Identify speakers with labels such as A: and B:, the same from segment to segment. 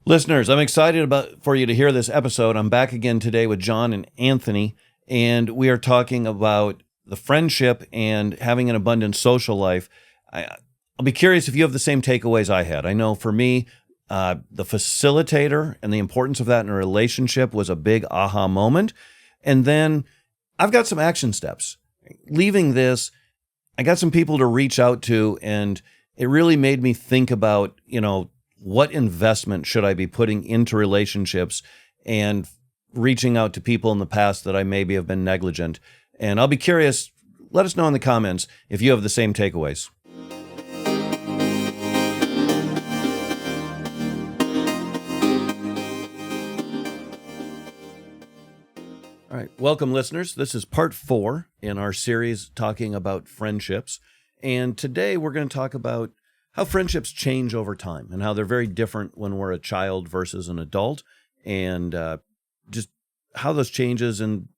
A: Listeners, I'm excited for you to hear this episode. I'm back again today with John and Anthony, and we are talking about the friendship and having an abundant social life. I'll be curious if you have the same takeaways I had. I know for me, the facilitator and the importance of that in a relationship was a big aha moment. And then I've got some action steps. Leaving this, I got some people to reach out to, and it really made me think about, what investment should I be putting into relationships and reaching out to people in the past that I maybe have been negligent. And I'll be curious, let us know in the comments if you have the same takeaways. All right, welcome listeners. This is part 4 in our series talking about friendships. And today we're going to talk about how friendships change over time and how they're very different when we're a child versus an adult, and just how those changes and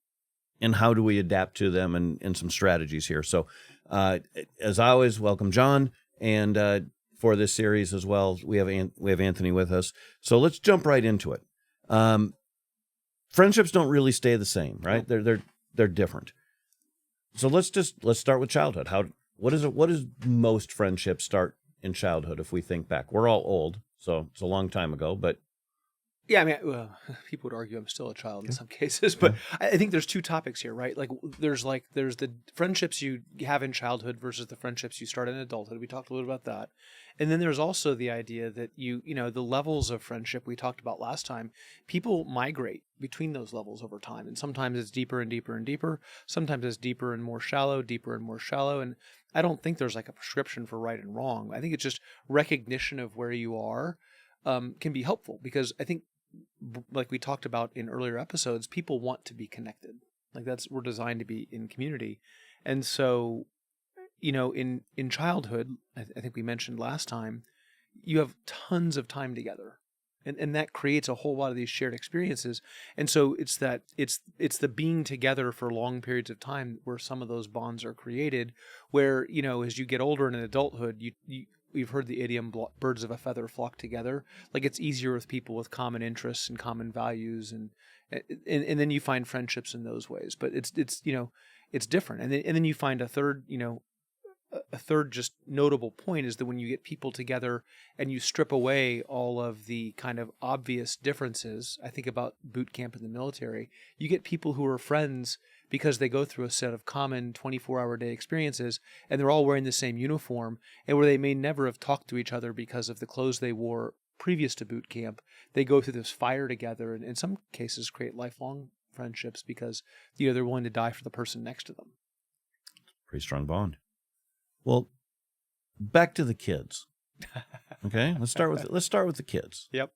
A: how do we adapt to them, and some strategies here. So as always, welcome John, and for this series as well, we have Anthony with us. So let's jump right into it. Friendships don't really stay the same, right? They're different. So let's start with childhood. What does most friendships start in childhood? If we think back, we're all old, so it's a long time ago, but
B: yeah, I mean, well, people would argue I'm still a child in some cases, but I think there's two topics here, right? Like there's the friendships you have in childhood versus the friendships you start in adulthood. We talked a little about that. And then there's also the idea that the levels of friendship we talked about last time, people migrate between those levels over time. And sometimes it's deeper and deeper and deeper. Sometimes it's deeper and more shallow. And I don't think there's like a prescription for right and wrong. I think it's just recognition of where you are can be helpful, because I think, like we talked about in earlier episodes, people want to be connected. Like we're designed to be in community. And so, in childhood, I think we mentioned last time, you have tons of time together. And that creates a whole lot of these shared experiences. And so it's the being together for long periods of time where some of those bonds are created, where, as you get older in adulthood, you've heard the idiom, birds of a feather flock together. Like it's easier with people with common interests and common values, and then you find friendships in those ways. But it's different. And then you find a third just notable point is that when you get people together and you strip away all of the kind of obvious differences, I think about boot camp in the military, you get people who are friends because they go through a set of common 24-hour day experiences, and they're all wearing the same uniform, and where they may never have talked to each other because of the clothes they wore previous to boot camp, they go through this fire together, and in some cases create lifelong friendships because they're willing to die for the person next to them.
A: Pretty strong bond. Well, back to the kids. Okay, let's start with the kids.
B: Yep.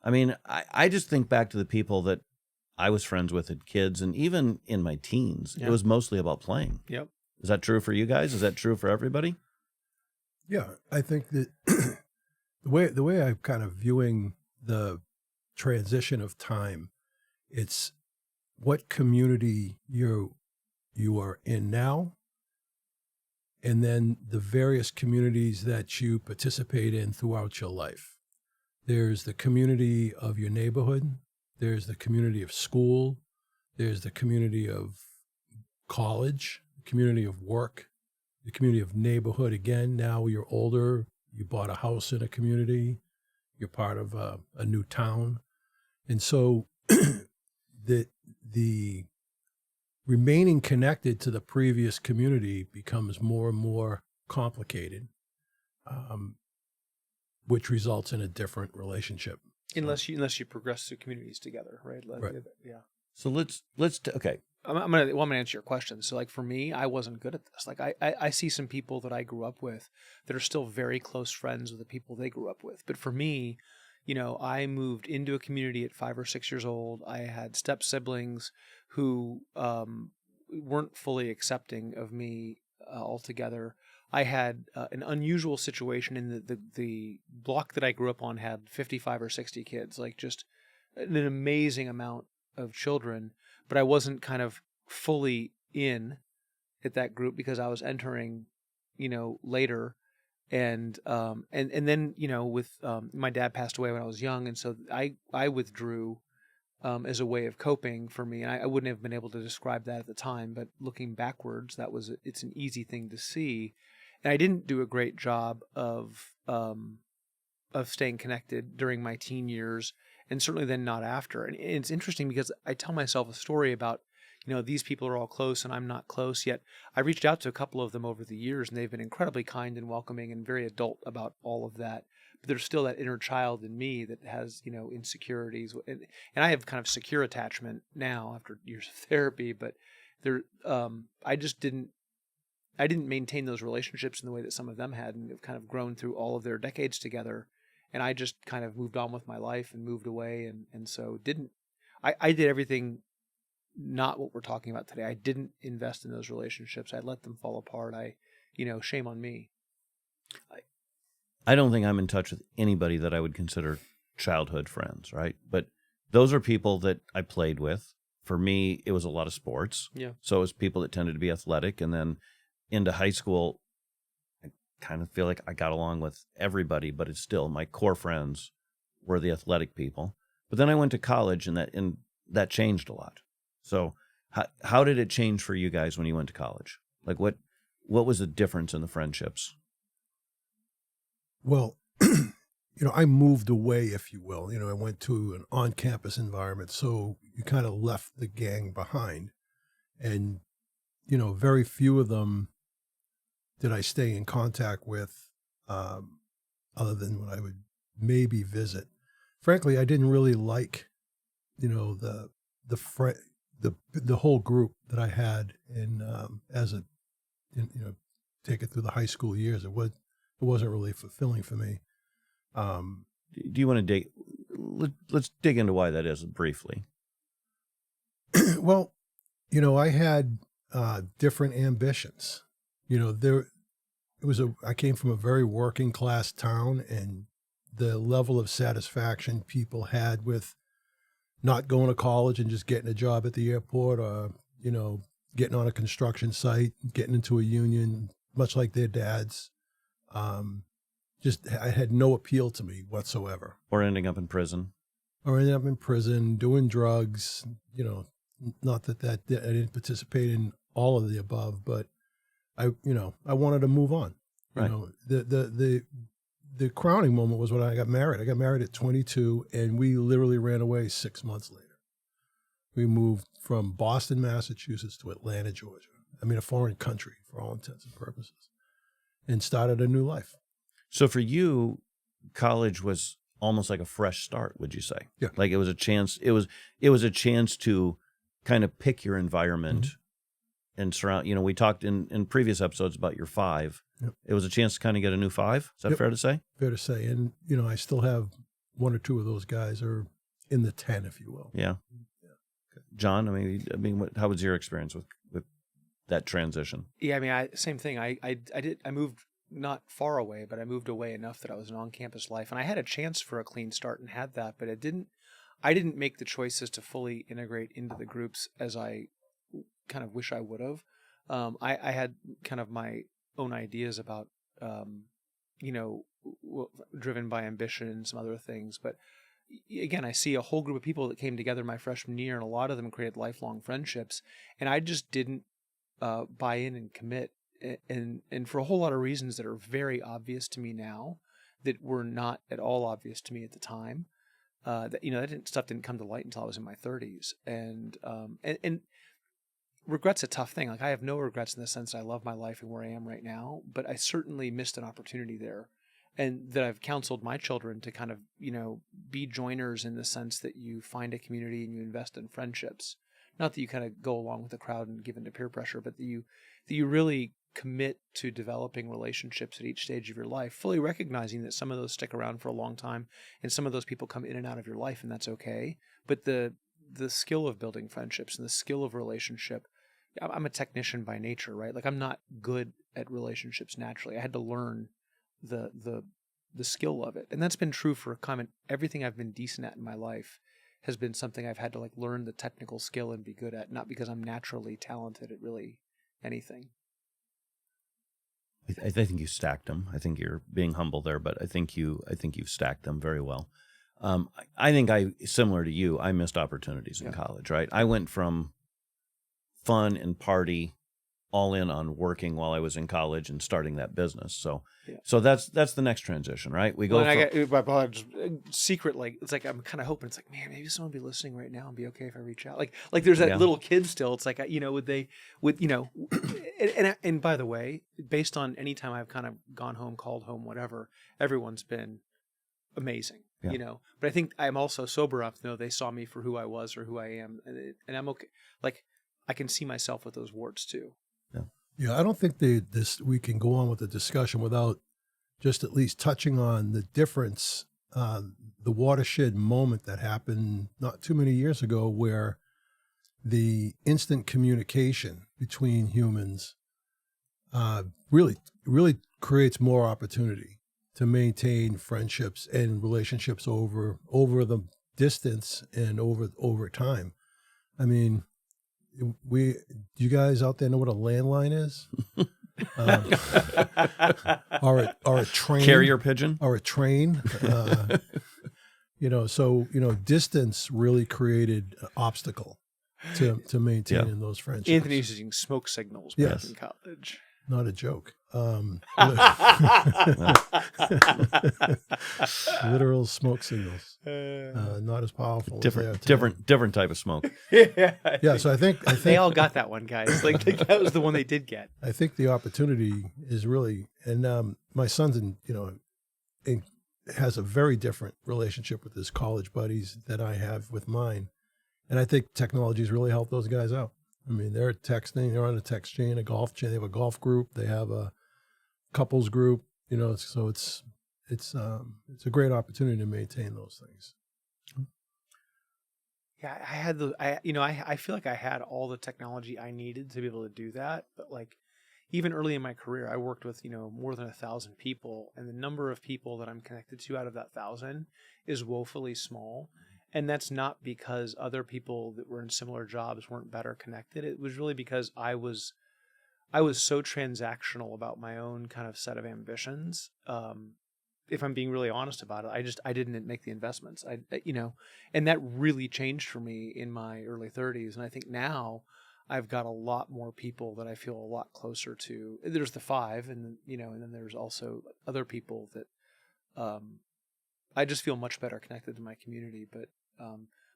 A: I mean, I just think back to the people that I was friends with as kids, and even in my teens, It was mostly about playing.
B: Yep.
A: Is that true for you guys? Is that true for everybody?
C: Yeah, I think that the way I'm kind of viewing the transition of time, it's what community you are in now, and then the various communities that you participate in throughout your life. There's the community of your neighborhood. There's the community of school. There's the community of college, the community of work, the community of neighborhood. Again, now you're older, you bought a house in a community, you're part of a new town. And so the remaining connected to the previous community becomes more and more complicated, which results in a different relationship.
B: Unless you progress through communities together, right?
C: Right.
B: Yeah.
A: So let's okay.
B: I'm gonna answer your question. So like for me, I wasn't good at this. Like I see some people that I grew up with that are still very close friends with the people they grew up with. But for me, I moved into a community at 5 or 6 years old. I had step siblings who weren't fully accepting of me altogether. I had an unusual situation in the block that I grew up on had 55 or 60 kids, like just an amazing amount of children. But I wasn't kind of fully in at that group because I was entering, later. And then, with my dad passed away when I was young, and so I withdrew as a way of coping for me. And I wouldn't have been able to describe that at the time, but looking backwards, it's an easy thing to see. And I didn't do a great job of staying connected during my teen years, and certainly then not after. And it's interesting because I tell myself a story about, these people are all close and I'm not close, yet I reached out to a couple of them over the years, and they've been incredibly kind and welcoming and very adult about all of that. But there's still that inner child in me that has, insecurities. And I have kind of secure attachment now after years of therapy, but I didn't maintain those relationships in the way that some of them had, and have kind of grown through all of their decades together. And I just kind of moved on with my life and moved away. And so I did everything, not what we're talking about today. I didn't invest in those relationships. I let them fall apart. Shame on me.
A: I don't think I'm in touch with anybody that I would consider childhood friends, right? But those are people that I played with. For me, it was a lot of sports.
B: Yeah.
A: So it was people that tended to be athletic. And then into high school, I kind of feel like I got along with everybody, but it's still my core friends were the athletic people. But then I went to college, and that changed a lot. So how did it change for you guys when you went to college? Like what was the difference in the friendships?
C: Well, I moved away, if you will. I went to an on-campus environment, so you kind of left the gang behind. And, very few of them did I stay in contact with, other than when I would maybe visit. Frankly, I didn't really like, the whole group that I had take it through the high school years. It wasn't really fulfilling for me.
A: Do you want to dig? Let's dig into why that is briefly.
C: Well, I had different ambitions. I came from a very working class town, and the level of satisfaction people had with not going to college and just getting a job at the airport, or, getting on a construction site, getting into a union, much like their dads. I had no appeal to me whatsoever.
A: Or ending up in prison.
C: Doing drugs, not that I didn't participate in all of the above, but I wanted to move on.
A: Right.
C: The crowning moment was when I got married. I got married at 22, and we literally ran away 6 months later. We moved from Boston, Massachusetts to Atlanta, Georgia. A foreign country for all intents and purposes, and started a new life.
A: So for you, college was almost like a fresh start, would you say?
C: Yeah.
A: Like it was a chance. It was a chance to kind of pick your environment and surround. We talked in previous episodes about your 5.
C: Yep.
A: It was a chance to kind of get a new 5. Is that fair to say?
C: Fair to say. And, I still have 1 or 2 of those guys are in the 10, if you will.
A: Yeah. John, how was your experience with that transition?
B: Yeah, same thing. I moved not far away, but I moved away enough that I was an on-campus life, and I had a chance for a clean start and had that, but I didn't make the choices to fully integrate into the groups as I kind of wish I would have. I had kind of my own ideas about, driven by ambition and some other things, but again, I see a whole group of people that came together my freshman year, and a lot of them created lifelong friendships, and I just didn't buy in and commit, and for a whole lot of reasons that are very obvious to me now, that were not at all obvious to me at the time. Stuff didn't come to light until I was in my 30s, and regret's a tough thing. Like, I have no regrets in the sense I love my life and where I am right now, but I certainly missed an opportunity there. And that I've counseled my children to kind of, be joiners in the sense that you find a community and you invest in friendships. Not that you kind of go along with the crowd and give into peer pressure, but that you really commit to developing relationships at each stage of your life, fully recognizing that some of those stick around for a long time and some of those people come in and out of your life, and that's okay. But the skill of building friendships and the skill of relationship, I'm a technician by nature, right? Like, I'm not good at relationships naturally. I had to learn the skill of it. And that's been true for everything I've been decent at in my life has been something I've had to learn the technical skill and be good at, not because I'm naturally talented at really anything.
A: I think you stacked them. I think you're being humble there, but I think you've stacked them very well. I think similar to you, I missed opportunities in college, right? I went from fun and party all in on working while I was in college and starting that business. So that's the next transition, right? We go.
B: Well, I got secret, like it's like I'm kind of hoping it's like, man, maybe someone will be listening right now and be okay if I reach out. Like there's that little kid still. It's like, and by the way, based on any time I've kind of gone home, called home, whatever, everyone's been amazing. But I think I'm also sober enough to know they saw me for who I was or who I am, and I'm okay. Like I can see myself with those warts too.
C: Yeah, I don't think we can go on with the discussion without just at least touching on the difference, the watershed moment that happened not too many years ago, where the instant communication between humans really creates more opportunity to maintain friendships and relationships over the distance and over time. I mean, do you guys out there know what a landline is? Or a train,
A: carrier pigeon,
C: or a train. Distance really created an obstacle to maintaining those friendships.
B: Anthony's using smoke signals back in college.
C: Not a joke. Literal smoke signals. Not as powerful.
A: Different type of smoke.
C: Yeah. So I think
B: they all got that one, guys. Like that was the one they did get.
C: I think the opportunity is really, and my son's has a very different relationship with his college buddies that I have with mine, and I think technology's really helped those guys out. I mean, they're texting, they're on a text chain, a golf chain. They have a golf group, they have a couples group. So it's a great opportunity to maintain those things.
B: Yeah, I had I feel like I had all the technology I needed to be able to do that. But like, even early in my career, I worked with, more than 1,000 people, and the number of people that I'm connected to out of that 1,000 is woefully small. And that's not because other people that were in similar jobs weren't better connected. It was really because I was so transactional about my own kind of set of ambitions. If I'm being really honest about it, I didn't make the investments. And that really changed for me in my early 30s. And I think now I've got a lot more people that I feel a lot closer to. There's the 5, and then there's also other people that I just feel much better connected to my community. But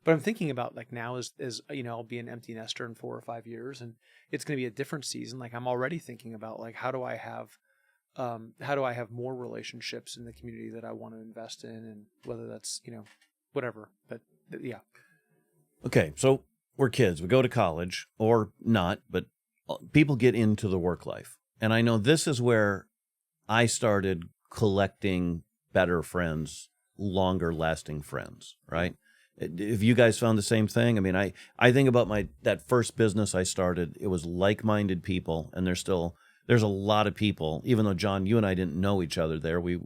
B: I'm thinking about, like, now as I'll be an empty nester in 4 or 5 years, and it's going to be a different season. Like, I'm already thinking about, like, how do I have more relationships in the community that I want to invest in, and whether that's, whatever. But yeah.
A: Okay. So we're kids, we go to college or not, but people get into the work life. And I know this is where I started collecting better friends, longer lasting friends, right? Have you guys found the same thing? I mean, I think about that first business I started, it was like-minded people, and there's a lot of people, even though John, you and I didn't know each other there, we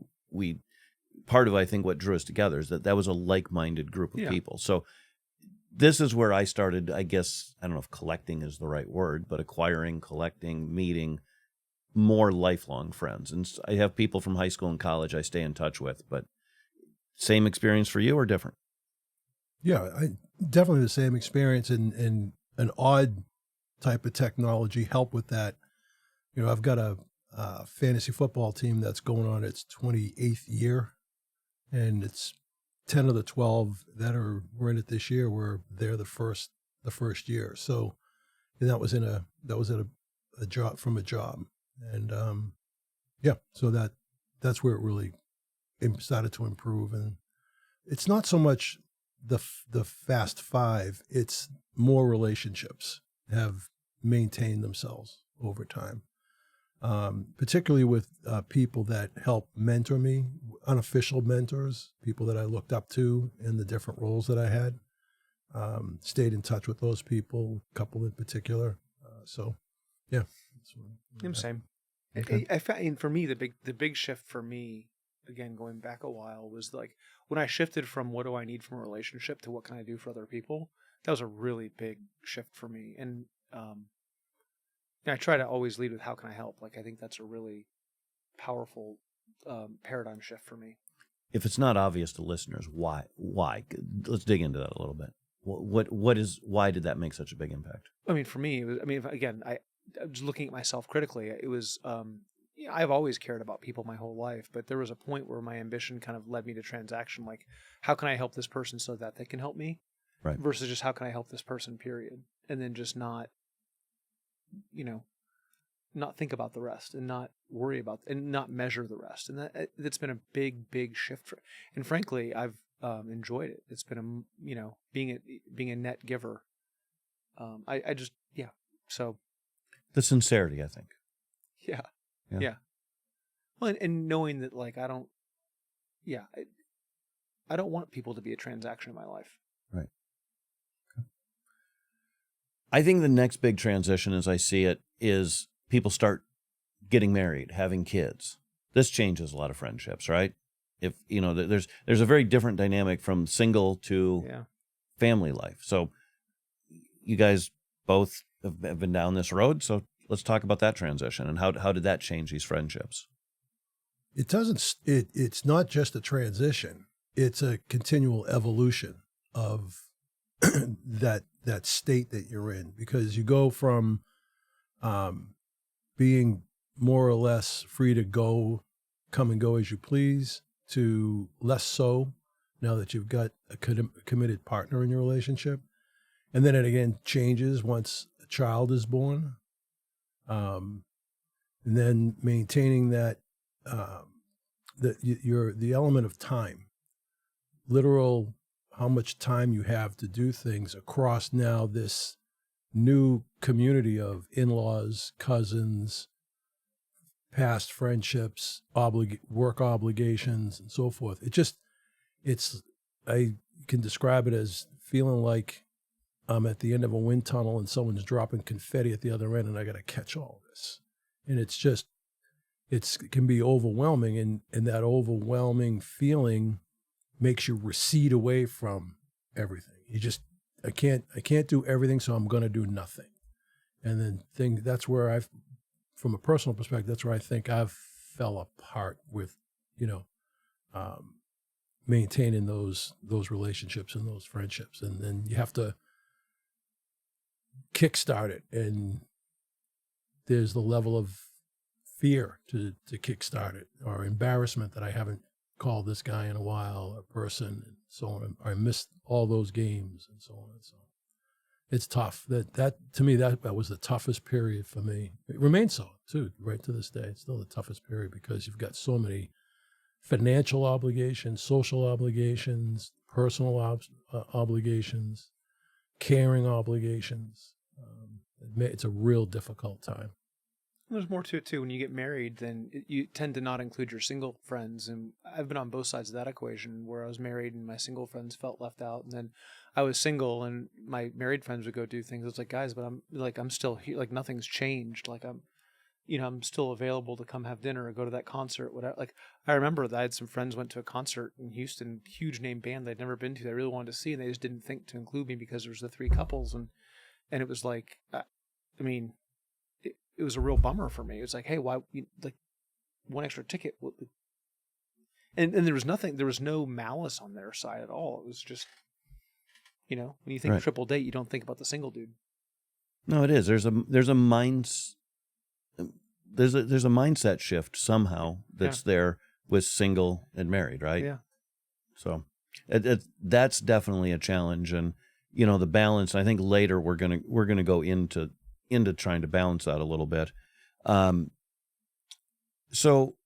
A: part of, I think, what drew us together is that was a like-minded group of people. So this is where I started, I guess, I don't know if collecting is the right word, but acquiring, collecting, meeting more lifelong friends. And I have people from high school and college I stay in touch with, but same experience for you or different?
C: Yeah, definitely the same experience, and an odd type of technology help with that. I've got a fantasy football team that's going on its 28th year, and it's 10 of the 12 that were in it this year were there the first year. So, and that was at a job, and so that's where it really started to improve. And it's not so much the fast 5, it's more relationships have maintained themselves over time, particularly with people that help mentor me, unofficial mentors, people that I looked up to in the different roles that I had. Stayed in touch with those people, a couple in particular. So, yeah.
B: I'm same.
C: Okay.
B: I found, for me, the big shift for me, again, going back a while, was like when I shifted from what do I need from a relationship to what can I do for other people. That was a really big shift for me. And I try to always lead with how can I help? Like, I think that's a really powerful paradigm shift for me.
A: If it's not obvious to listeners, why? Let's dig into that a little bit. Why did that make such a big impact?
B: I mean, for me, it was, I mean, again, I'm just looking at myself critically. It was, I've always cared about people my whole life, but there was a point where my ambition kind of led me to transaction. Like, how can I help this person so that they can help me?
A: Right.
B: Versus just how can I help this person, period. And then just not think about the rest and not worry about and not measure the rest. And that's been a big shift. And frankly, I've enjoyed it. It's been being a net giver. So
A: the sincerity, I think.
B: Yeah. Well, and knowing that like I don't want people to be a transaction in my life.
A: Right. Okay. I think the next big transition, as I see it, is people start getting married, having kids. This changes a lot of friendships, right? If there's a very different dynamic from single to family life. So you guys both have been down this road. So let's talk about that transition and how did that change these friendships?
C: It doesn't. It's not just a transition. It's a continual evolution of that state that you're in, because you go from being more or less free to come and go as you please, to less so now that you've got a committed partner in your relationship. And then it again changes once a child is born. And then maintaining that, the element of time, literal, how much time you have to do things across now this new community of in-laws, cousins, past friendships, work obligations, and so forth. I can describe it as feeling like I'm at the end of a wind tunnel and someone's dropping confetti at the other end and I got to catch all this. And it can be overwhelming, and that overwhelming feeling makes you recede away from everything. I can't do everything, so I'm going to do nothing. And then that's where from a personal perspective, that's where I think I've fell apart with, maintaining those relationships and those friendships. And then you have to kickstart it, and there's the level of fear to kickstart it, or embarrassment that I haven't called this guy in a while, or person, and so on. I missed all those games, and so on and so on. It's tough. That to me, that was the toughest period for me. It remains so too, right to this day. It's still the toughest period because you've got so many financial obligations, social obligations, personal obligations, caring obligations. It's a real difficult time.
B: There's more to it too. When you get married, then you tend to not include your single friends, and I've been on both sides of that equation, where I was married and my single friends felt left out, and then I was single and my married friends would go do things. It's like, guys, but I'm still here. Like nothing's changed. Like I'm still available to come have dinner or go to that concert. Whatever. Like I remember that I had some friends went to a concert in Houston, huge name band they'd never been to. They really wanted to see, and they just didn't think to include me because there was the three couples, and it was like, it was a real bummer for me. It was like, hey, why, like, one extra ticket? And there was nothing, there was no malice on their side at all. It was just, when you think triple date, you don't think about the single dude.
A: No, it is. There's a mindset shift somehow that's there with single and married, right?
B: Yeah.
A: So that's definitely a challenge, and the balance. I think later we're gonna go into trying to balance that a little bit. So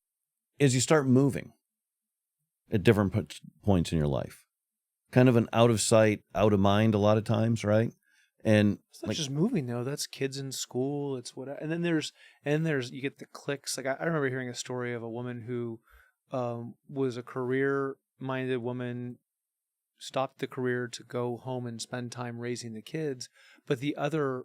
A: as you start moving at different points in your life, kind of an out of sight, out of mind a lot of times, right? And
B: it's not just moving though. That's kids in school. It's whatever. And then there's you get the clicks. Like I remember hearing a story of a woman who was a career-minded woman, stopped the career to go home and spend time raising the kids, but the other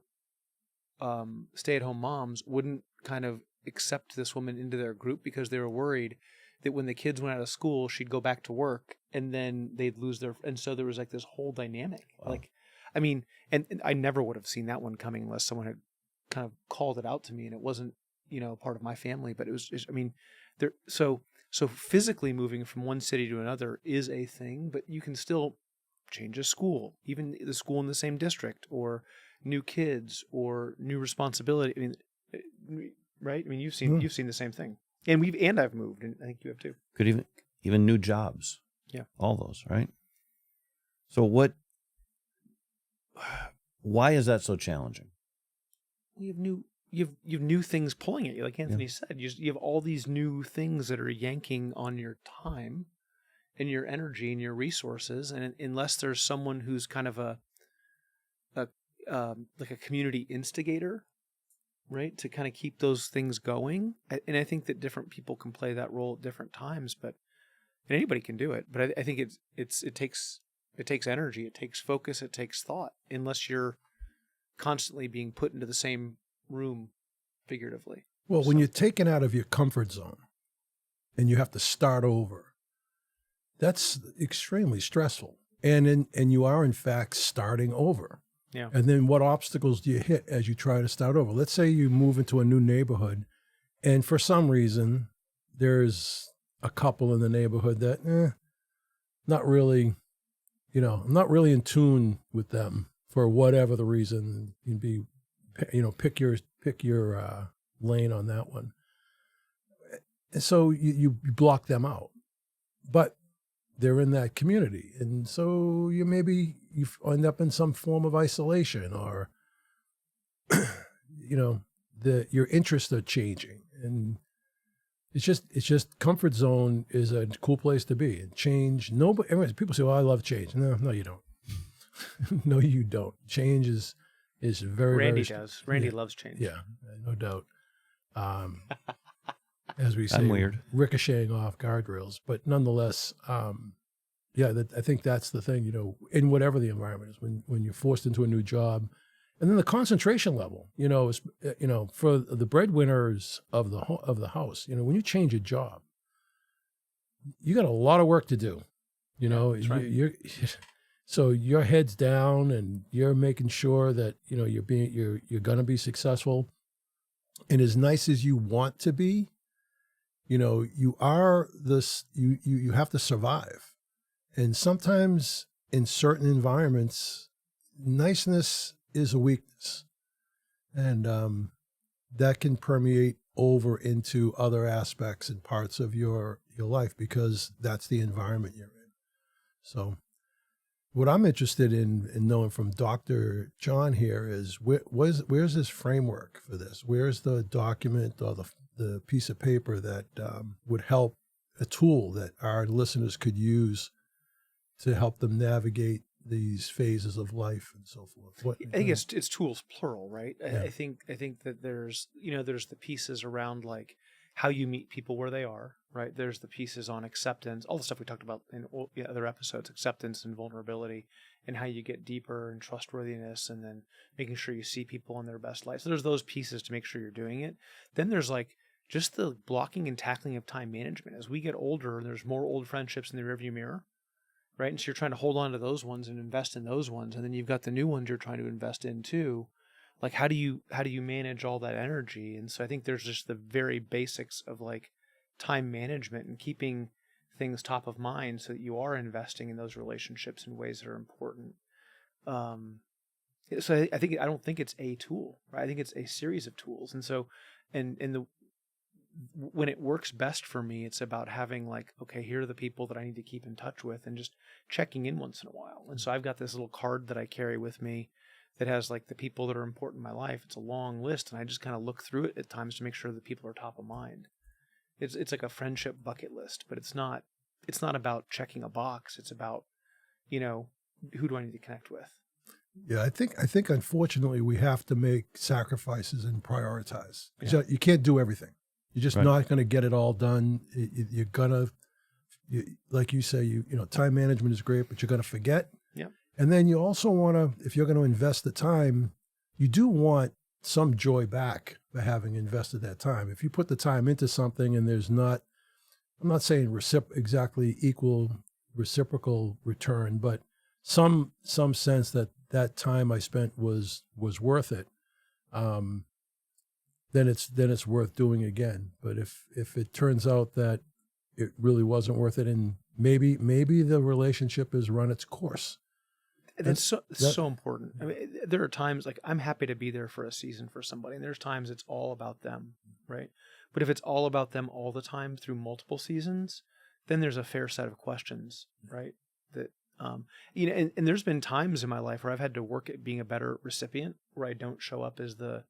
B: stay-at-home moms wouldn't kind of accept this woman into their group because they were worried that when the kids went out of school, she'd go back to work and then they'd lose their. And so there was like this whole dynamic.
A: Wow.
B: Like, I mean, and I never would have seen that one coming unless someone had kind of called it out to me, and it wasn't, part of my family. But it was, I mean, so physically moving from one city to another is a thing, but you can still change a school, even the school in the same district, or new kids, or new responsibility. I mean, right? I mean, you've seen the same thing, and I've moved, and I think you have too.
A: Could even new jobs.
B: Yeah,
A: all those, right? So why is that so challenging?
B: You have new things pulling at you, like Anthony said. You have all these new things that are yanking on your time and your energy and your resources, and unless there's someone who's kind of like a community instigator, right, to kind of keep those things going. And I think that different people can play that role at different times, and anybody can do it. But I think it takes energy, it takes focus, it takes thought. Unless you're constantly being put into the same room, figuratively.
C: Well, when you're taken out of your comfort zone and you have to start over, that's extremely stressful. And you are, in fact, starting over.
B: Yeah.
C: And then what obstacles do you hit as you try to start over? Let's say you move into a new neighborhood, and for some reason, there's a couple in the neighborhood that, not really, I'm not really in tune with them for whatever the reason. You'd be, pick your lane on that one. And so you block them out, but they're in that community. And so you end up in some form of isolation, or, your interests are changing. And it's just comfort zone is a cool place to be. And change, people say, well, I love change. No, you don't. No, you don't. Change is very,
B: Randy
C: very,
B: does. Randy loves change.
C: Yeah, no doubt. As we say,
A: I'm weird.
C: Ricocheting off guardrails. But nonetheless, I think that's the thing, in whatever the environment is, when you're forced into a new job. And then the concentration level, is, for the breadwinners of the house, when you change a job, you got a lot of work to do.
B: That's right.
C: So your head's down, and you're making sure that you're going to be successful. And as nice as you want to be, you are this. You have to survive, and sometimes in certain environments, niceness is a weakness, and that can permeate over into other aspects and parts of your life, because that's the environment you're in. So what I'm interested in knowing from Dr. John here is where's this framework for this? Where's the document or the piece of paper that would help, a tool that our listeners could use to help them navigate these phases of life and so forth?
B: I think it's tools plural, right?
C: Yeah.
B: I think that there's the pieces around like how you meet people where they are, right? There's the pieces on acceptance, all the stuff we talked about in other episodes, acceptance and vulnerability, and how you get deeper and trustworthiness, and then making sure you see people in their best light. So there's those pieces to make sure you're doing it. Then there's like just the blocking and tackling of time management. As we get older, there's more old friendships in the rearview mirror, right? And so you're trying to hold on to those ones and invest in those ones, and then you've got the new ones you're trying to invest in too. Like how do you manage all that energy? And so I think there's just the very basics of like time management and keeping things top of mind so that you are investing in those relationships in ways that are important. So I don't think it's a tool, right? I think it's a series of tools. And so, when it works best for me, it's about having like, okay, here are the people that I need to keep in touch with, and just checking in once in a while. And so I've got this little card that I carry with me that has like the people that are important in my life. It's a long list, and I just kind of look through it at times to make sure that people are top of mind. It's like a friendship bucket list, but it's not about checking a box. It's about, who do I need to connect with?
C: Yeah, I think unfortunately we have to make sacrifices and prioritize.
B: Yeah.
C: You can't do everything. You're just
A: Right.
C: not going to get it all done. You're gonna, like you say, time management is great, but you're going to forget.
B: Yeah.
C: And then you also want to, if you're going to invest the time, you do want some joy back for having invested that time. If you put the time into something and there's not, I'm not saying exactly equal reciprocal return, but some sense that time I spent was worth it. then it's worth doing again. But if it turns out that it really wasn't worth it, and maybe the relationship has run its course.
B: That's so important. I mean, there are times like I'm happy to be there for a season for somebody, and there's times it's all about them, right? But if it's all about them all the time through multiple seasons, then there's a fair set of questions, right? That and there's been times in my life where I've had to work at being a better recipient, where I don't show up as the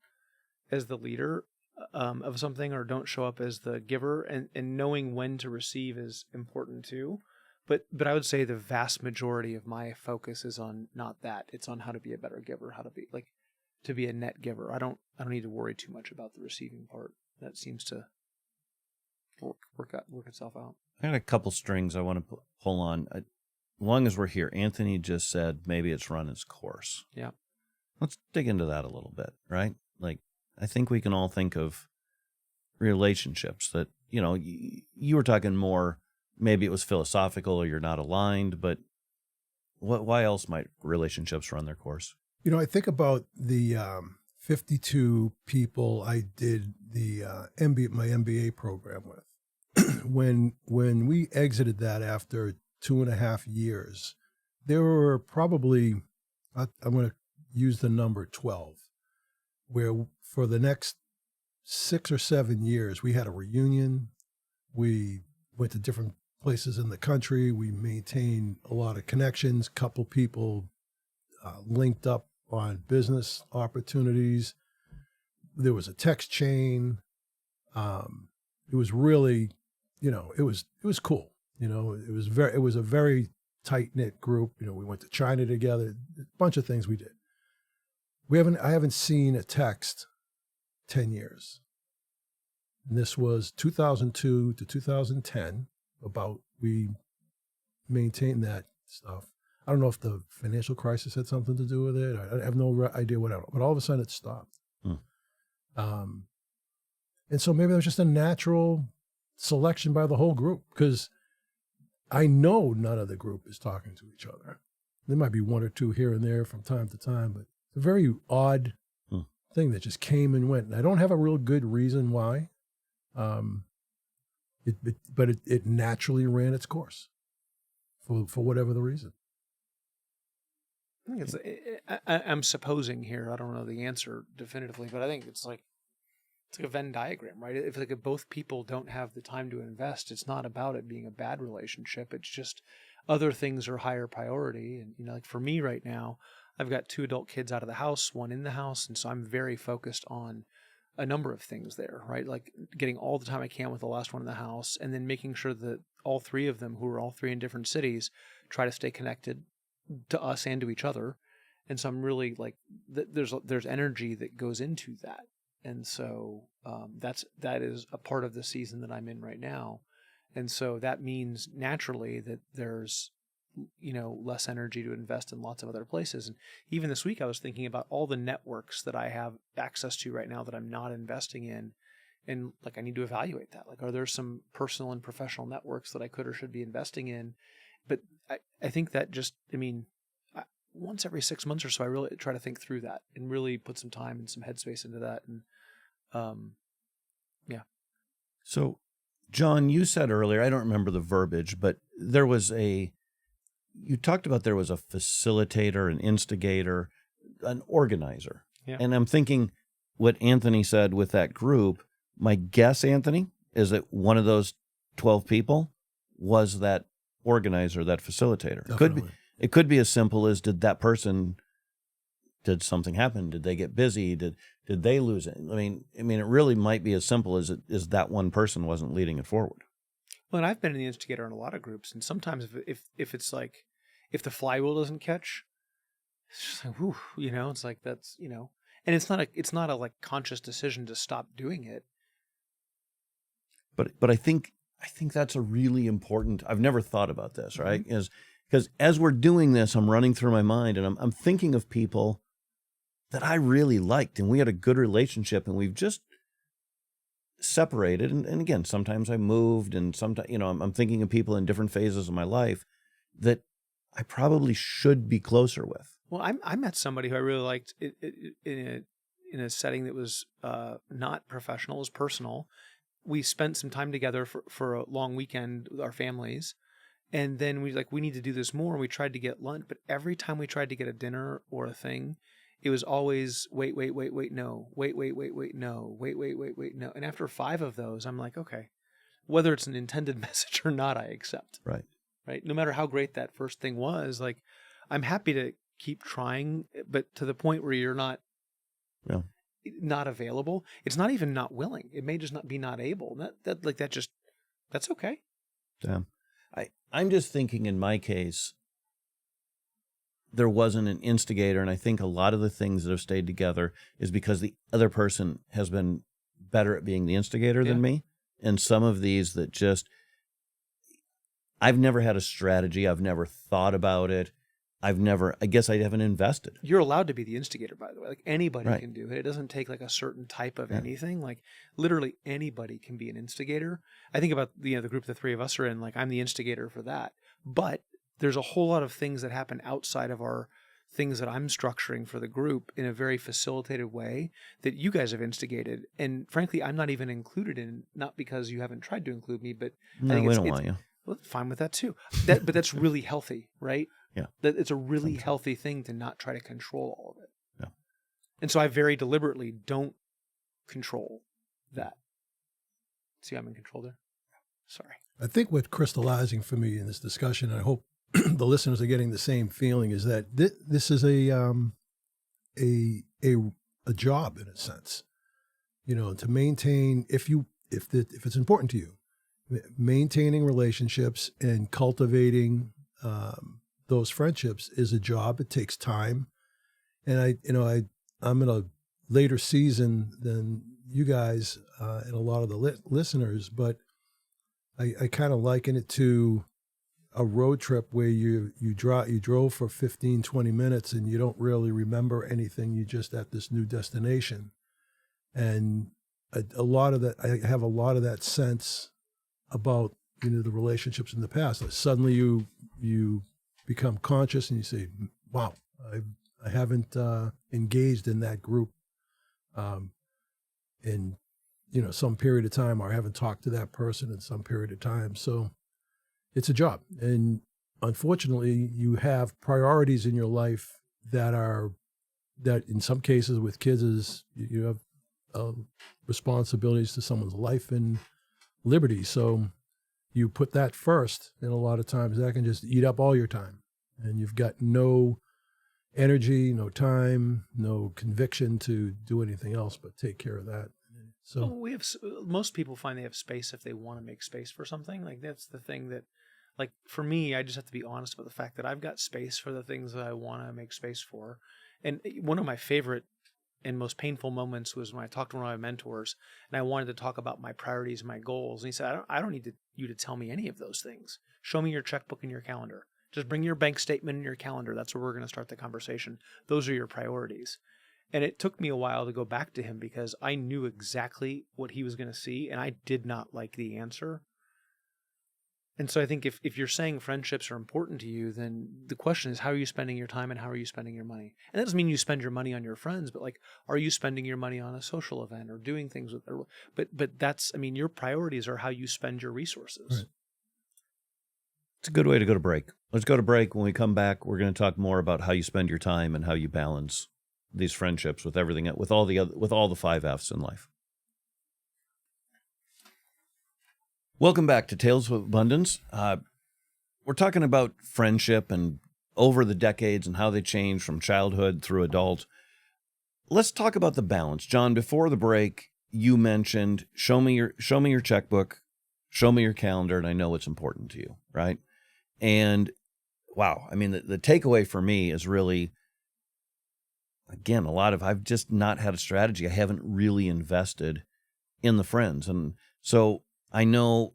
B: leader of something, or don't show up as the giver, and knowing when to receive is important too. But I would say the vast majority of my focus is on not that. It's on how to be a better giver, how to be to be a net giver. I don't need to worry too much about the receiving part. That seems to work itself out.
A: I got a couple strings I want to pull on. As long as we're here, Anthony just said maybe it's run its course.
B: Yeah.
A: Let's dig into that a little bit, right? Like, I think we can all think of relationships that, you were talking more, maybe it was philosophical or you're not aligned, but why else might relationships run their course?
C: I think about the 52 people I did the my MBA program with. When we exited that after 2.5 years, there were probably, I'm going to use the number 12, where for the next 6 or 7 years, we had a reunion. We went to different places in the country. We maintained a lot of connections. Couple people linked up on business opportunities. There was a text chain. It was really, it was cool. It was a very tight knit group. We went to China together. A bunch of things we did. I haven't seen a text 10 years. And this was 2002 to 2010. We maintained that stuff. I don't know if the financial crisis had something to do with it. I have no idea what else, but all of a sudden it stopped. And so maybe it was just a natural selection by the whole group, because I know none of the group is talking to each other. There might be one or two here and there from time to time, but it's a very odd thing that just came and went. And I don't have a real good reason why. But it naturally ran its course for whatever the reason.
B: I think I'm supposing here. I don't know the answer definitively, but I think it's like a Venn diagram, right? If both people don't have the time to invest, it's not about it being a bad relationship. It's just other things are higher priority. And like for me right now, I've got 2 adult kids out of the house, 1 in the house, and so I'm very focused on a number of things there, right? Like getting all the time I can with the last one in the house, and then making sure that all 3 of them, who are all 3 in different cities, try to stay connected to us and to each other. And so I'm really there's energy that goes into that. And so that is a part of the season that I'm in right now. And so that means naturally that there's, less energy to invest in lots of other places. And even this week I was thinking about all the networks that I have access to right now that I'm not investing in. And I need to evaluate that. Are there some personal and professional networks that I could or should be investing in? But I think that once every 6 months or so, I really try to think through that and really put some time and some headspace into that. And yeah.
A: So, John, you said earlier, I don't remember the verbiage, but you talked about there was a facilitator, an instigator, an organizer.
B: Yeah.
A: And I'm thinking what Anthony said with that group, my guess, Anthony, is that one of those 12 people was that organizer, that facilitator. It could be as simple as did something happen? Did they get busy? Did they lose it? I mean, it really might be as simple as that one person wasn't leading it forward.
B: Well, and I've been an instigator in a lot of groups, and sometimes if it's if the flywheel doesn't catch, it's just whew, it's that's, and it's not a conscious decision to stop doing it.
A: But I think that's a really important. I've never thought about this, right? Because as we're doing this, I'm running through my mind, and I'm thinking of people that I really liked, and we had a good relationship, and we've just separated. And again, sometimes I moved, and sometimes, I'm thinking of people in different phases of my life that I probably should be closer with.
B: Well, I met somebody who I really liked in a setting that was not professional, it was personal. We spent some time together for a long weekend with our families. And then we need to do this more. And we tried to get lunch, but every time we tried to get a dinner or a thing, it was always wait, no, wait, no, wait, no. And after 5 of those, I'm like, okay, whether it's an intended message or not, I accept.
A: Right.
B: Right. No matter how great that first thing was, like, I'm happy to keep trying, but to the point where you're not available. It's not even not willing. It may just not be not able. That's okay.
A: Damn. I'm just thinking in my case, there wasn't an instigator, and I think a lot of the things that have stayed together is because the other person has been better at being the instigator than me. And some of these that just, I've never had a strategy. I've never thought about it. I guess I haven't invested.
B: You're allowed to be the instigator, by the way. Like, anybody can do it. It doesn't take like a certain type of anything. Like, literally anybody can be an instigator. I think about the group the 3 of us are in, like, I'm the instigator for that. But there's a whole lot of things that happen outside of our things that I'm structuring for the group in a very facilitated way that you guys have instigated. And frankly, I'm not even included in, not because you haven't tried to include me, but
A: no,
B: I think
A: we don't want you.
B: Well, fine with that too. But that's really healthy, right?
A: Yeah.
B: That it's a really healthy thing to not try to control all of it.
A: Yeah.
B: And so I very deliberately don't control that. See, I'm in control there. Sorry.
C: I think what's crystallizing for me in this discussion, I hope the listeners are getting the same feeling, is that this is a job in a sense, to maintain, if it's important to you, maintaining relationships and cultivating those friendships is a job. It takes time, and I'm in a later season than you guys and a lot of the listeners, but I kind of liken it to a road trip where you drove for 15, 20 minutes and you don't really remember anything. You're just at this new destination. And a lot of that, I have a lot of that sense about, the relationships in the past. Suddenly you become conscious and you say, wow, I haven't engaged in that group in, some period of time, or I haven't talked to that person in some period of time. So it's a job. And unfortunately, you have priorities in your life that in some cases with kids is you have responsibilities to someone's life and liberty. So you put that first, and a lot of times that can just eat up all your time. And you've got no energy, no time, no conviction to do anything else but take care of that. So
B: most people find they have space if they want to make space for something. Like, that's the thing that, like, for me, I just have to be honest about the fact that I've got space for the things that I want to make space for. And one of my favorite and most painful moments was when I talked to one of my mentors and I wanted to talk about my priorities and my goals. And he said, I don't need you to tell me any of those things. Show me your checkbook and your calendar. Just bring your bank statement and your calendar. That's where we're going to start the conversation. Those are your priorities. And it took me a while to go back to him because I knew exactly what he was going to see, and I did not like the answer. And so I think if you're saying friendships are important to you, then the question is, how are you spending your time and how are you spending your money? And that doesn't mean you spend your money on your friends, but, like, are you spending your money on a social event or doing things with, but that's, your priorities are how you spend your resources.
C: Right.
A: It's a good way to go to break. Let's go to break. When we come back, we're going to talk more about how you spend your time and how you balance these friendships with everything, with all the 5 F's in life. Welcome back to Tales of Abundance. We're talking about friendship and over the decades and how they change from childhood through adult. Let's talk about the balance. John, before the break, you mentioned show me your checkbook, show me your calendar, and I know it's important to you, right? And wow, the takeaway for me is really, again, I've just not had a strategy. I haven't really invested in the friends. And so I know,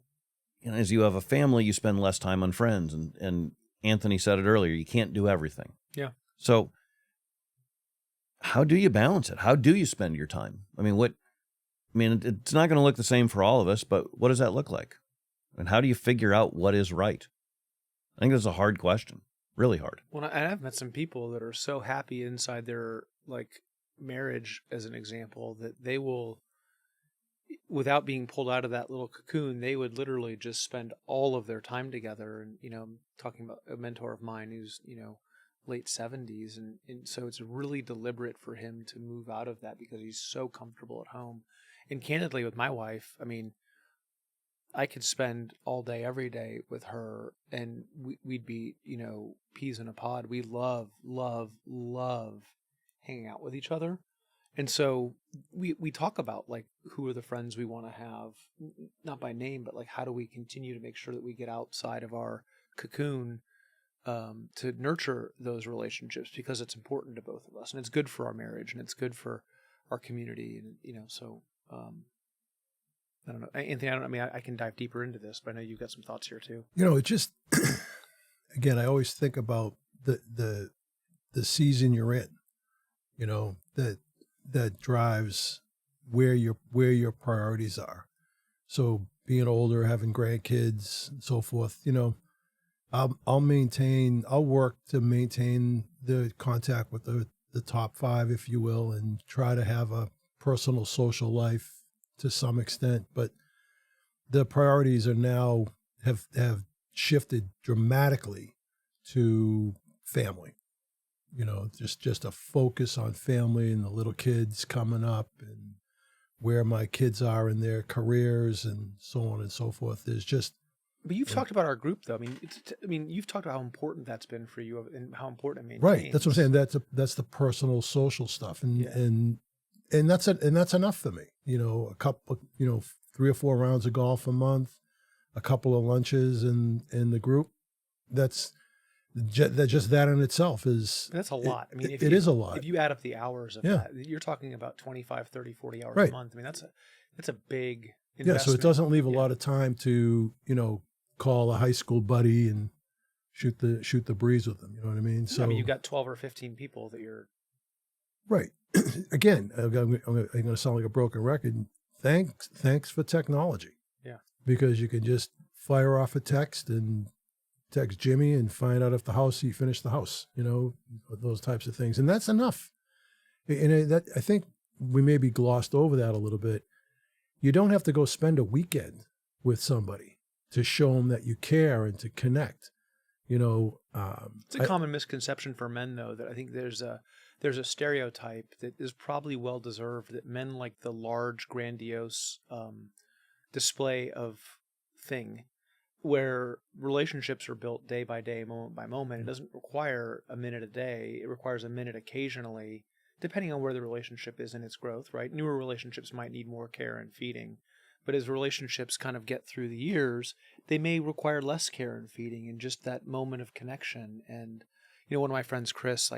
A: as you have a family, you spend less time on friends. And Anthony said it earlier, you can't do everything.
B: Yeah.
A: So how do you balance it? How do you spend your time? It's not going to look the same for all of us, but what does that look like? And how do you figure out what is right? I think that's a hard question. Really hard.
B: Well, and I've met some people that are so happy inside their, like, marriage as an example, that they will, without being pulled out of that little cocoon, they would literally just spend all of their time together. And, I'm talking about a mentor of mine who's, late 70s. And so it's really deliberate for him to move out of that because he's so comfortable at home. And candidly, with my wife, I mean, I could spend all day, every day with her, and we'd be, peas in a pod. We love hanging out with each other. And so we talk about, like, who are the friends we want to have, not by name, but like, how do we continue to make sure that we get outside of our cocoon to nurture those relationships, because it's important to both of us, and it's good for our marriage, and it's good for our community. And, so I don't know, Anthony, I can dive deeper into this, but I know you've got some thoughts here too.
C: It just, again, I always think about the season you're in, that drives where your priorities are. So being older, having grandkids and so forth, I'll work to maintain the contact with the top 5, if you will, and try to have a personal social life to some extent. But the priorities are now have shifted dramatically to family. Just a focus on family and the little kids coming up and where my kids are in their careers and so on and so forth. There's just.
B: But you've talked about our group, though. You've talked about how important that's been for you and how important it maintains.
C: Right. That's what I'm saying. That's the personal social stuff, and that's enough for me. A couple, 3 or 4 rounds of golf a month, a couple of lunches in the group. That's just that in itself is.
B: That's a lot.
C: It is a lot.
B: If you add up the hours of that, you're talking about 25, 30, 40 hours a month. That's a big investment.
C: Yeah. So it doesn't leave a lot of time to, call a high school buddy and shoot the breeze with them. You know what I mean? So
B: you've got 12 or 15 people that you're.
C: Right. Again, I'm going to sound like a broken record. Thanks for technology.
B: Yeah.
C: Because you can just fire off a text and text Jimmy and find out if he finished the house, those types of things. And that's enough. And I think we maybe glossed over that a little bit. You don't have to go spend a weekend with somebody to show them that you care and to connect.
B: It's a common misconception for men, though, that I think there's a stereotype that is probably well deserved, that men like the large, grandiose display of thing, where relationships are built day by day, moment by moment. It doesn't require a minute a day. It requires a minute occasionally, depending on where the relationship is in its growth, right? Newer relationships might need more care and feeding. But as relationships kind of get through the years, they may require less care and feeding and just that moment of connection. And, one of my friends, Chris,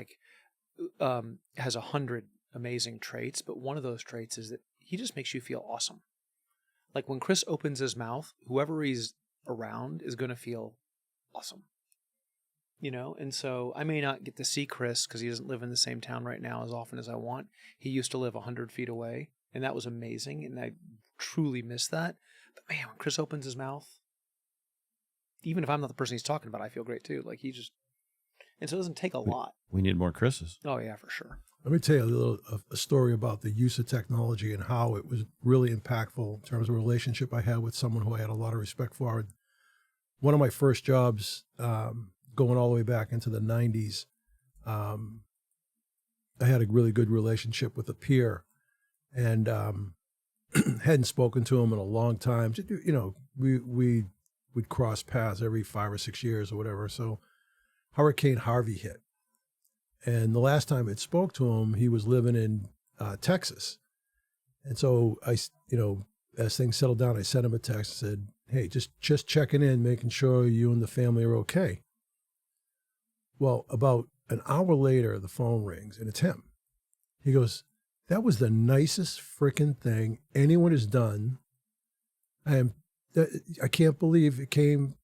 B: has 100 amazing traits, but one of those traits is that he just makes you feel awesome. Like when Chris opens his mouth, whoever he's around is going to feel awesome. And so I may not get to see Chris because he doesn't live in the same town right now as often as I want. He used to live 100 feet away, and that was amazing. And I truly miss that. But man, when Chris opens his mouth, even if I'm not the person he's talking about, I feel great too. And so it doesn't take a lot.
A: We need more Chris's.
B: Oh yeah, for sure.
C: Let me tell you a story about the use of technology and how it was really impactful in terms of a relationship I had with someone who I had a lot of respect for. One of my first jobs, going all the way back into the 90s, I had a really good relationship with a peer, and hadn't spoken to him in a long time. We'd cross paths every 5 or 6 years or whatever. So Hurricane Harvey hit. And the last time I spoke to him, he was living in Texas. And so as things settled down, I sent him a text and said, hey, just checking in, making sure you and the family are okay. Well, about an hour later, the phone rings and it's him. He goes, that was the nicest freaking thing anyone has done. I can't believe it came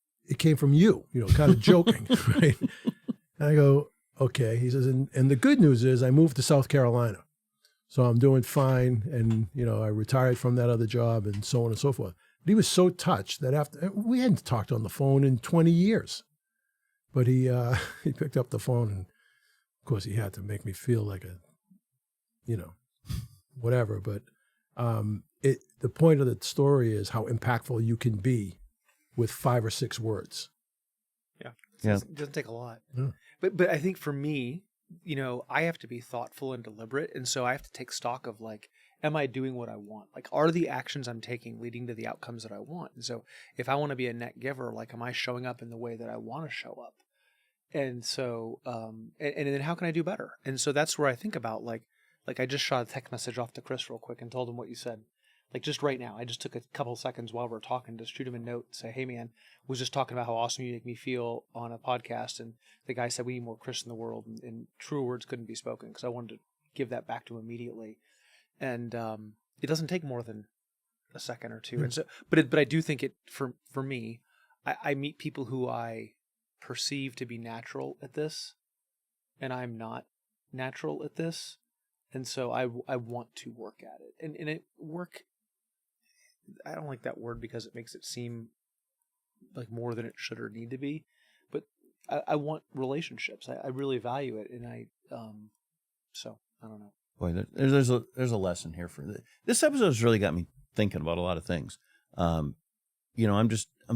C: from you, kind of joking, right? And I go, okay. He says, and the good news is I moved to South Carolina. So I'm doing fine. And, I retired from that other job and so on and so forth. But he was so touched that after we hadn't talked on the phone in 20 years, but he picked up the phone, and of course he had to make me feel like a whatever. But the point of the story is how impactful you can be with 5 or 6 words.
B: Yeah. It doesn't take a lot.
C: Yeah.
B: But I think for me, I have to be thoughtful and deliberate. And so I have to take stock of like, am I doing what I want? Like, are the actions I'm taking leading to the outcomes that I want? And so if I want to be a net giver, like, am I showing up in the way that I want to show up? And so, and then how can I do better? And so that's where I think about like I just shot a text message off to Chris real quick and told him what you said. Like just right now, I just took a couple seconds while we're talking to shoot him a note and say, hey man, was just talking about how awesome you make me feel on a podcast. And the guy said, we need more Chris in the world. And truer words couldn't be spoken because I wanted to give that back to him immediately. And it doesn't take more than a second or two. And so, but I do think it, for me, I meet people who I perceive to be natural at this, and I'm not natural at this. And so I want to work at it. And it work, I don't like that word because it makes it seem like more than it should or need to be. But I want relationships. I really value it. And so I don't know.
A: Boy, there's a lesson here for this episode. Has really got me thinking about a lot of things. I'm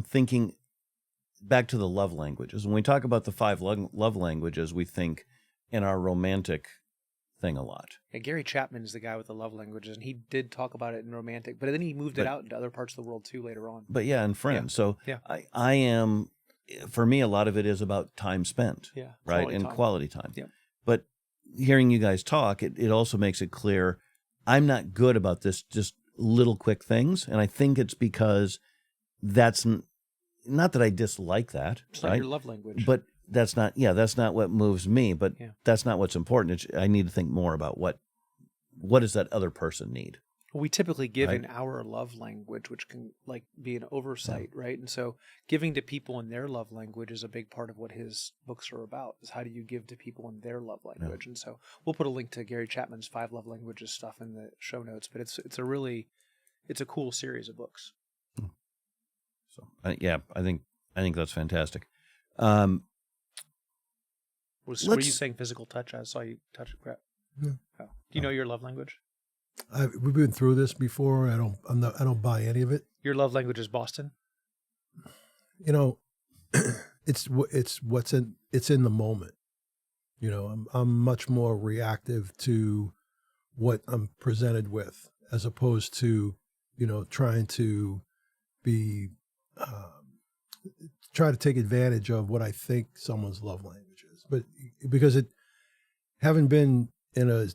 A: thinking back to the love languages. When we talk about the 5 love languages, we think in our romantic thing a lot.
B: Yeah, Gary Chapman is the guy with the love languages, and he did talk about it in romantic, but then he moved it out into other parts of the world too later on.
A: But yeah, and friends.
B: Yeah.
A: So
B: yeah.
A: I am, for me, a lot of it is about time spent.
B: Yeah.
A: Right. And quality time.
B: Yeah.
A: But hearing you guys talk, it also makes it clear I'm not good about this, just little quick things. And I think it's because that's not that I dislike that.
B: It's
A: right?
B: not your love language.
A: But that's not what moves me, but that's not what's important. I need to think more about what does that other person need.
B: We typically give in our love language, which can like be an oversight, right? And so giving to people in their love language is a big part of what his books are about, is how do you give to people in their love language? And so we'll put a link to Gary Chapman's 5 love languages stuff in the show notes, but it's a cool series of books.
A: So I think that's fantastic.
B: Were you saying physical touch? I saw you touch crap.
C: Yeah.
B: Oh. Do you know your love language?
C: We've been through this before. I don't buy any of it.
B: Your love language is Boston.
C: It's in the moment. I'm much more reactive to what I'm presented with, as opposed to trying to be try to take advantage of what I think someone's love language is. But because having been in a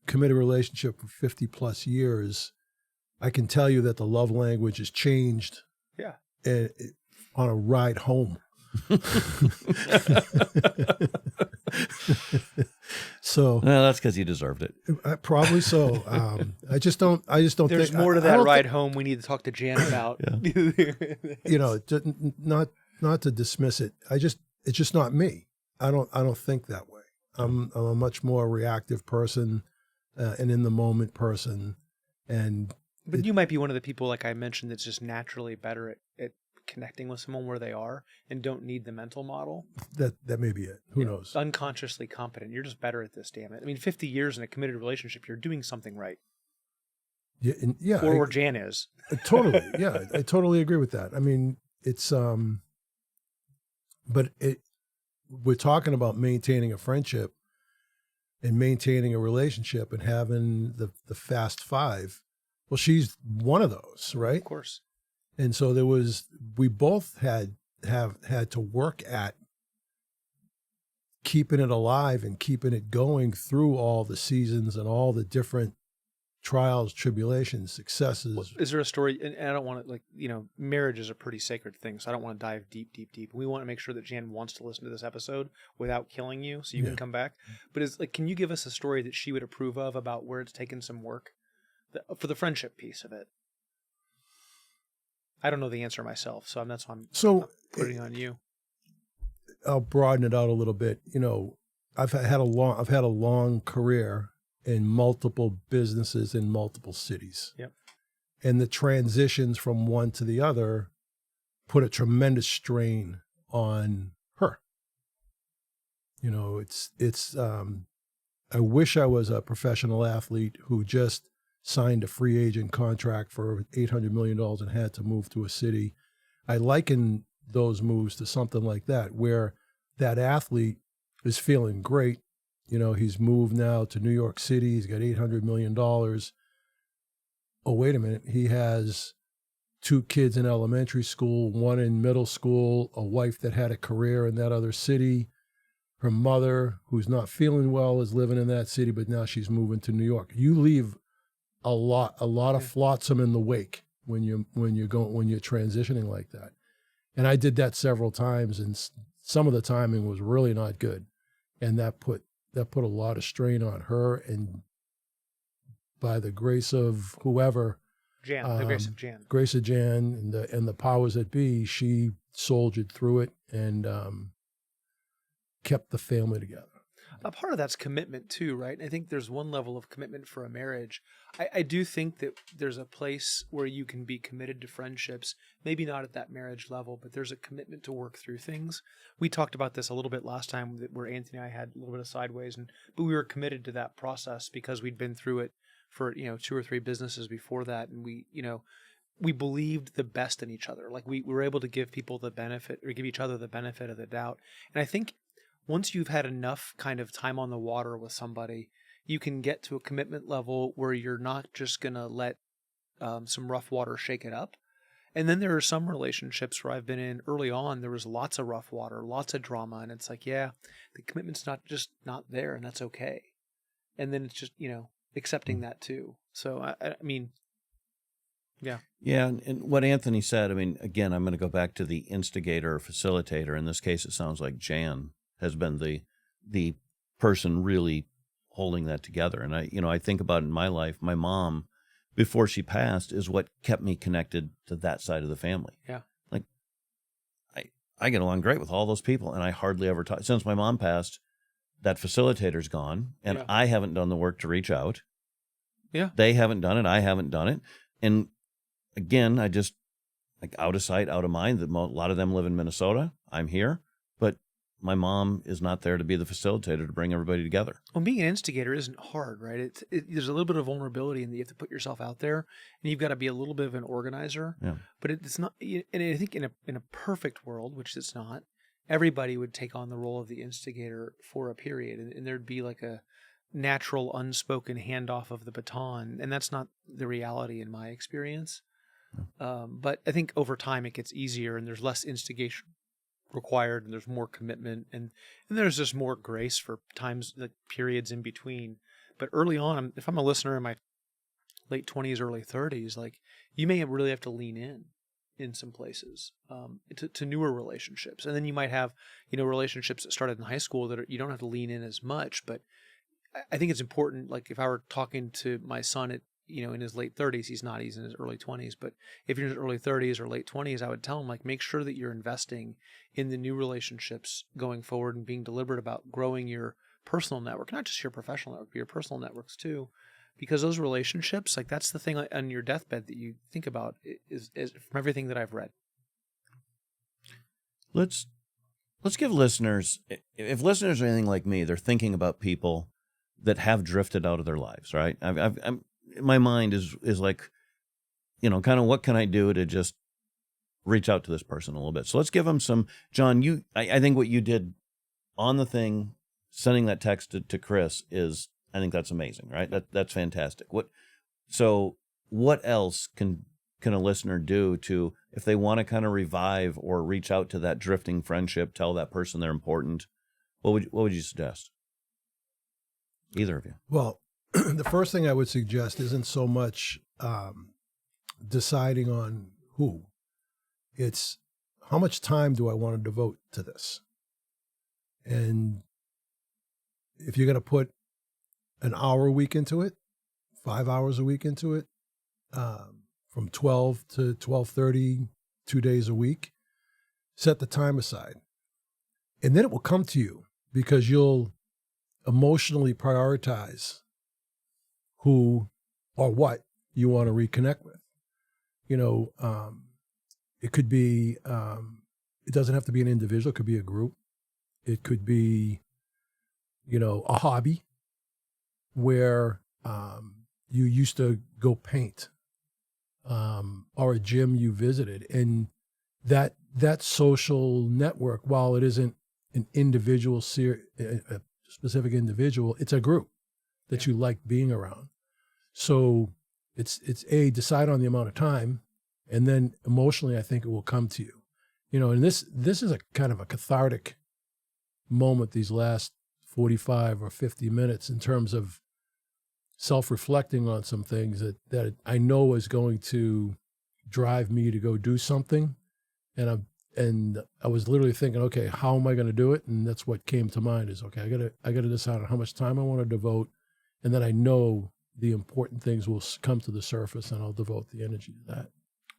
C: committed relationship for 50 plus years, I can tell you that the love language has changed.
B: Yeah.
C: On a ride home. So
A: that's because you deserved it.
C: Probably so. I just don't.
B: There's more to that ride home. We need to talk to Jan about.
C: Not to dismiss it. It's just not me. I don't think that way. I'm a much more reactive person, and in the moment person, But
B: you might be one of the people, like I mentioned, that's just naturally better at connecting with someone where they are and don't need the mental model.
C: That may be it. Who knows?
B: Unconsciously competent. You're just better at this, damn it. I mean, 50 years in a committed relationship, you're doing something right.
C: Yeah.
B: Or Jan is.
C: Totally. Yeah. I totally agree with that. I mean, it's, we're talking about maintaining a friendship and maintaining a relationship and having the fast 5. Well, she's one of those, right?
B: Of course.
C: And so we both had to work at keeping it alive and keeping it going through all the seasons and all the different trials, tribulations, successes.
B: Well, is there a story? And I don't want to, marriage is a pretty sacred thing, so I don't want to dive deep. We want to make sure that Jan wants to listen to this episode without killing you, so you can come back. But can you give us a story that she would approve of about where it's taken some work for the friendship piece of it? I don't know the answer myself, so that's why I'm putting it on you.
C: I'll broaden it out a little bit. I've had a long career in multiple businesses in multiple cities.
B: Yep.
C: And the transitions from one to the other put a tremendous strain on her. I wish I was a professional athlete who just signed a free agent contract for $800 million and had to move to a city. I liken those moves to something like that, where that athlete is feeling great. You know, he's moved now to New York City. He's got $800 million. Oh, wait a minute. He has 2 kids in elementary school, 1 in middle school, a wife that had a career in that other city. Her mother, who's not feeling well, is living in that city, but now she's moving to New York. You leave a lot of flotsam in the wake when you're transitioning like that. And I did that several times, and some of the timing was really not good, and that put a lot of strain on her. And by the grace of whoever,
B: the grace of Jan,
C: and the powers that be, she soldiered through it and kept the family together.
B: A part of that's commitment too, right? I think there's one level of commitment for a marriage. I do think that there's a place where you can be committed to friendships, maybe not at that marriage level, but there's a commitment to work through things. We talked about this a little bit last time, where Anthony and I had a little bit of sideways, but we were committed to that process because we'd been through it for 2 or 3 businesses before that, and we believed the best in each other. Like we were able to give people the benefit, or give each other the benefit of the doubt. And I think once you've had enough kind of time on the water with somebody, you can get to a commitment level where you're not just going to let some rough water shake it up. And then there are some relationships where I've been in early on, there was lots of rough water, lots of drama. And it's like, yeah, the commitment's not there, and that's okay. And then it's just, accepting that too. So, I mean, yeah.
A: Yeah. And what Anthony said, I mean, again, I'm going to go back to the instigator or facilitator. In this case, it sounds like Jan has been the person really holding that together. And I think about in my life, my mom, before she passed, is what kept me connected to that side of the family.
B: Yeah.
A: Like I get along great with all those people, and I hardly ever talk. Since my mom passed, that facilitator's gone, and I haven't done the work to reach out.
B: Yeah.
A: They haven't done it. I haven't done it. And again, I just out of sight, out of mind. That a lot of them live in Minnesota. I'm here, but my mom is not there to be the facilitator to bring everybody together.
B: Well, being an instigator isn't hard, right? There's a little bit of vulnerability in that you have to put yourself out there, and you've got to be a little bit of an organizer.
A: Yeah.
B: But it's not. And I think in a perfect world, which it's not, everybody would take on the role of the instigator for a period, and there'd be like a natural, unspoken handoff of the baton, and that's not the reality in my experience. But I think over time it gets easier, and there's less instigation required, and there's more commitment, and there's just more grace for times, like periods in between. But early on, if I'm a listener in my late 20s, early 30s, like you may really have to lean in some places to newer relationships, and then you might have relationships that started in high school that you don't have to lean in as much. But I think it's important. Like if I were talking to my son at in his late 30s, he's in his early 20s, but if you're in his early 30s or late 20s, I would tell him, like, make sure that you're investing in the new relationships going forward and being deliberate about growing your personal network, not just your professional network, but your personal networks too, because those relationships, like that's the thing on your deathbed that you think about is from everything that I've read.
A: Let's give listeners, if listeners are anything like me, they're thinking about people that have drifted out of their lives, right? My mind is like, kind of what can I do to just reach out to this person a little bit. So let's give them some, John, I think what you did on the thing, sending that text to Chris is, I think that's amazing, right? That's fantastic. What else can a listener do to, if they want to kind of revive or reach out to that drifting friendship, tell that person they're important? What would you suggest? Either of you.
C: Well, the first thing I would suggest isn't so much deciding on who. It's how much time do I want to devote to this? And if you're going to put an hour a week into it, 5 hours a week into it, from 12 to 12:30, 2 days a week, set the time aside. And then it will come to you because you'll emotionally prioritize who or what you want to reconnect with. It could be, it doesn't have to be an individual. It could be a group. It could be, a hobby. where you used to go paint, or a gym you visited, and that social network, while it isn't an individual, a specific individual, it's a group that you like being around. So it's decide on the amount of time, and then emotionally, I think it will come to you. And this is a kind of a cathartic moment these last 45 or 50 minutes in terms of self-reflecting on some things that I know is going to drive me to go do something. And I was literally thinking, okay, how am I going to do it? And that's what came to mind is, okay, I got to decide on how much time I want to devote. And then I know the important things will come to the surface, and I'll devote the energy to that.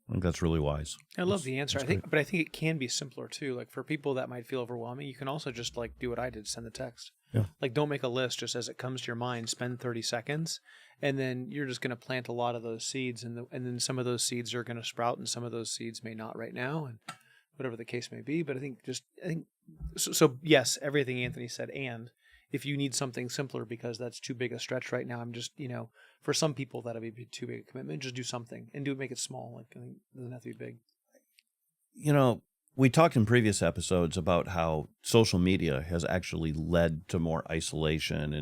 A: I think that's really wise.
B: I love the answer. But I think it can be simpler too. Like for people that might feel overwhelming, you can also just like do what I did, send the text.
A: Yeah.
B: Like don't make a list, just as it comes to your mind, spend 30 seconds, and then you're just going to plant a lot of those seeds, and then some of those seeds are going to sprout, and some of those seeds may not right now, and whatever the case may be. But I think so yes, everything Anthony said, and if you need something simpler because that's too big a stretch right now, I'm just, for some people that'll be too big a commitment, just do something and make it small. Like, I think it doesn't have to be big.
A: We talked in previous episodes about how social media has actually led to more isolation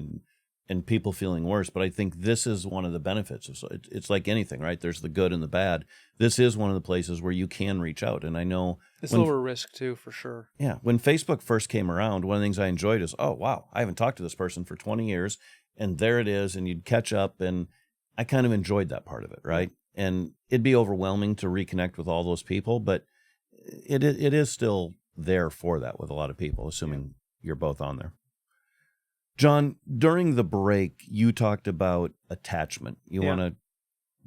A: and people feeling worse. But I think this is one of the benefits. It's like anything, right? There's the good and the bad. This is one of the places where you can reach out. And I know
B: it's lower risk too, for sure.
A: Yeah. When Facebook first came around, one of the things I enjoyed is, oh, wow, I haven't talked to this person for 20 years. And there it is. And you'd catch up. And I kind of enjoyed that part of it, right? And it'd be overwhelming to reconnect with all those people. But it is still there for that with a lot of people, assuming you're both on there. John, during the break, you talked about attachment. You want to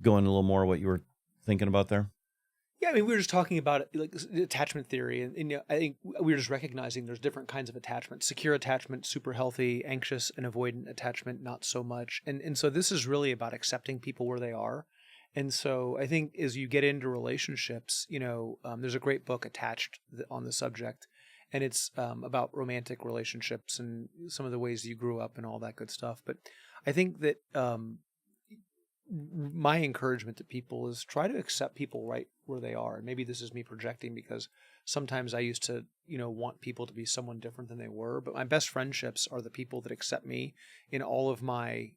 A: go into a little more what you were thinking about there?
B: Yeah, I mean, we were just talking about like attachment theory, and I think we were just recognizing there's different kinds of attachment. Secure attachment, super healthy; anxious and avoidant attachment, not so much. And so this is really about accepting people where they are. And so I think as you get into relationships, there's a great book attached on the subject. And it's about romantic relationships and some of the ways you grew up and all that good stuff. But I think that my encouragement to people is try to accept people right where they are. And maybe this is me projecting because sometimes I used to, want people to be someone different than they were. But my best friendships are the people that accept me in all of my,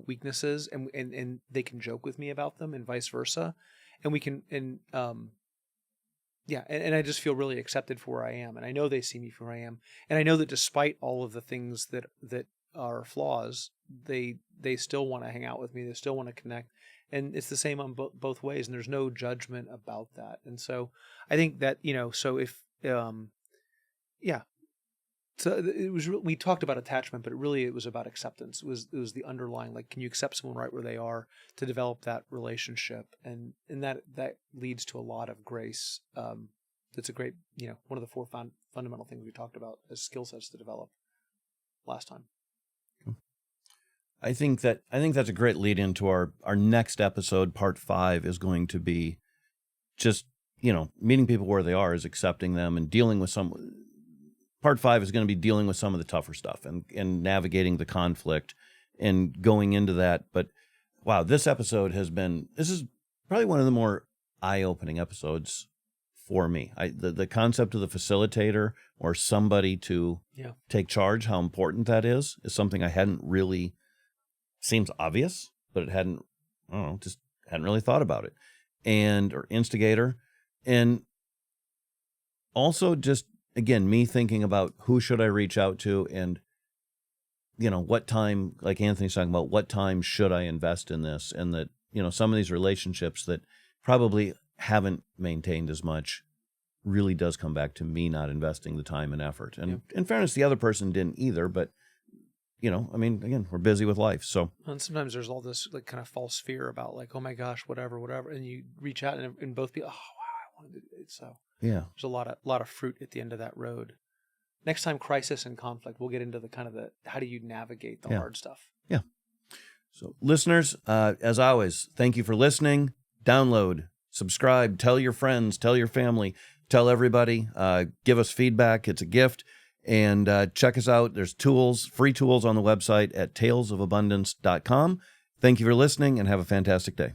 B: weaknesses, and they can joke with me about them and vice versa. And we can, and I just feel really accepted for where I am. And I know they see me for where I am. And I know that despite all of the things that are flaws, they still want to hang out with me. They still want to connect. And it's the same on both ways. And there's no judgment about that. And so I think that, so if, so it was, we talked about attachment, but it was about acceptance. It was the underlying, like, can you accept someone right where they are to develop that relationship? And that leads to a lot of grace. That's a great, one of the four fundamental things we talked about as skill sets to develop last time.
A: I think that's a great lead into our next episode. Part 5 is going to be just, meeting people where they are, is accepting them and dealing with some. Part 5 is going to be dealing with some of the tougher stuff and navigating the conflict and going into that. But wow, this is probably one of the more eye-opening episodes for me. The concept of the facilitator or somebody to take charge, how important that is something I hadn't really, seems obvious, but hadn't really thought about it. Or instigator. And also just, again, me thinking about who should I reach out to and, what time, like Anthony's talking about, what time should I invest in this? And that, some of these relationships that probably haven't maintained as much really does come back to me not investing the time and effort. And in fairness, the other person didn't either, but, again, we're busy with life. So,
B: and sometimes there's all this like kind of false fear about like, oh my gosh, whatever. And you reach out and both people, oh, wow, I wanted to do it. So.
A: Yeah,
B: there's a lot of fruit at the end of that road. Next time, crisis and conflict, we'll get into the kind of how do you navigate the hard stuff. Yeah.
A: So listeners, as always, thank you for listening. Download, subscribe, tell your friends, tell your family, tell everybody, give us feedback. It's a gift. And check us out. There's tools, free tools on the website at talesofabundance.com. Thank you for listening and have a fantastic day.